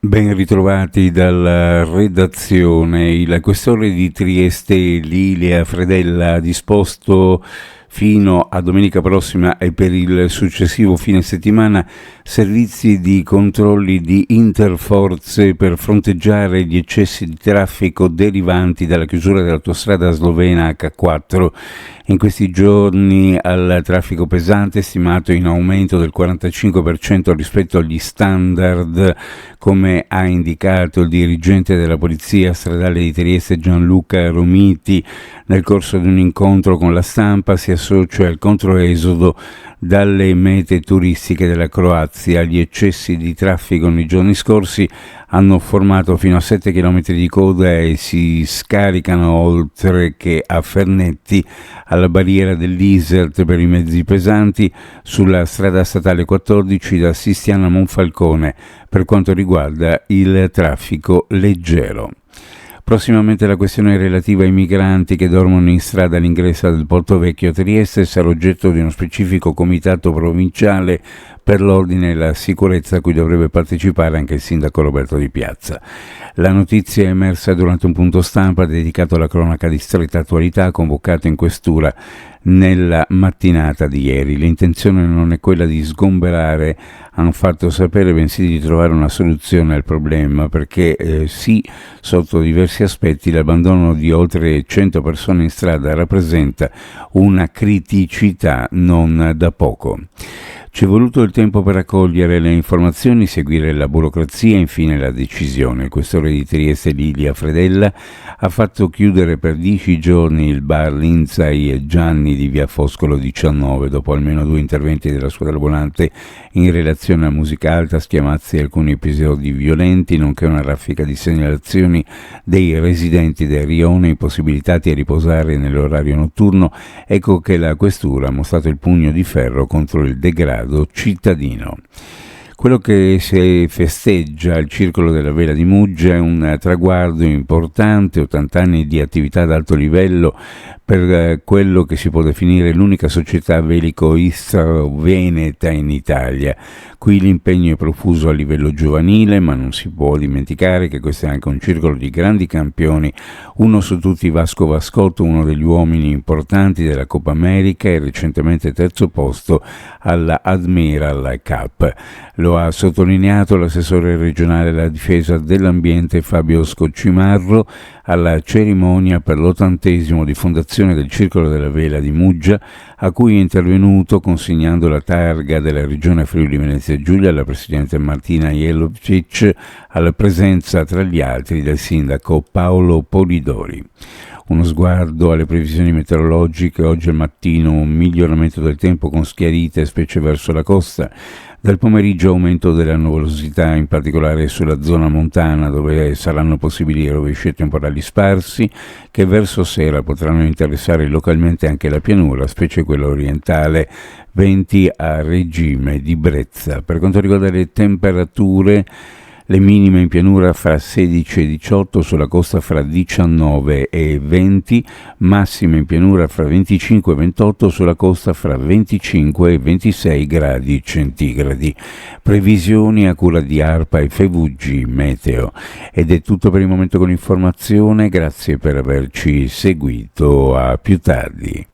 Ben ritrovati dalla redazione. Il questore di Trieste, Lilia Fredella, ha disposto fino a domenica prossima e per il successivo fine settimana servizi di controlli di interforze per fronteggiare gli eccessi di traffico derivanti dalla chiusura dell'autostrada slovena H4. In questi giorni al traffico pesante, stimato in aumento del 45% rispetto agli standard, come ha indicato il dirigente della Polizia Stradale di Trieste Gianluca Romiti nel corso di un incontro con la stampa, si associa al controesodo dalle mete turistiche della Croazia. Gli eccessi di traffico nei giorni scorsi hanno formato fino a 7 km di coda e si scaricano, oltre che a Fernetti, alla barriera dell'Isert per i mezzi pesanti, sulla strada statale 14 da Sistiana a Monfalcone per quanto riguarda il traffico leggero. Prossimamente la questione relativa ai migranti che dormono in strada all'ingresso del Porto Vecchio a Trieste sarà oggetto di uno specifico comitato provinciale per l'ordine e la sicurezza a cui dovrebbe partecipare anche il sindaco Roberto Di Piazza. La notizia è emersa durante un punto stampa dedicato alla cronaca di stretta attualità convocato in questura nella mattinata di ieri. L'intenzione non è quella di sgomberare, hanno fatto sapere, bensì di trovare una soluzione al problema, perché sì, sotto diversi aspetti l'abbandono di oltre 100 persone in strada rappresenta una criticità non da poco. Ci è voluto il tempo per raccogliere le informazioni, seguire la burocrazia e infine la decisione. Il questore di Trieste Lilia Fredella ha fatto chiudere per 10 giorni il bar Linzai e Gianni di via Foscolo 19 dopo almeno 2 interventi della squadra volante in relazione a musica alta, schiamazzi e alcuni episodi violenti, nonché una raffica di segnalazioni dei residenti del rione impossibilitati a riposare nell'orario notturno. Ecco che la questura ha mostrato il pugno di ferro contro il degrado cittadino. Quello che si festeggia al Circolo della Vela di Muggia è un traguardo importante, 80 anni di attività ad alto livello per quello che si può definire l'unica società velico-istro-veneta in Italia. Qui l'impegno è profuso a livello giovanile, ma non si può dimenticare che questo è anche un circolo di grandi campioni, uno su tutti Vasco Vascotto, uno degli uomini importanti della Coppa America e recentemente terzo posto alla Admiral Cup. Lo ha sottolineato l'assessore regionale alla difesa dell'ambiente Fabio Scoccimarro alla cerimonia per l'80° di fondazione del Circolo della Vela di Muggia, a cui è intervenuto consegnando la targa della regione Friuli Venezia Giulia alla presidente Martina Jelovcic, alla presenza tra gli altri del sindaco Paolo Polidori. Uno sguardo alle previsioni meteorologiche: oggi al mattino un miglioramento del tempo con schiarite, specie verso la costa. Dal pomeriggio aumento della nuvolosità, in particolare sulla zona montana, dove saranno possibili rovesci temporali sparsi, che verso sera potranno interessare localmente anche la pianura, specie quella orientale, venti a regime di brezza. Per quanto riguarda le temperature, le minime in pianura fra 16 e 18, sulla costa fra 19 e 20, massime in pianura fra 25 e 28, sulla costa fra 25 e 26 gradi centigradi. Previsioni a cura di ARPA e FVG Meteo. Ed è tutto per il momento con l'informazione, grazie per averci seguito, a più tardi.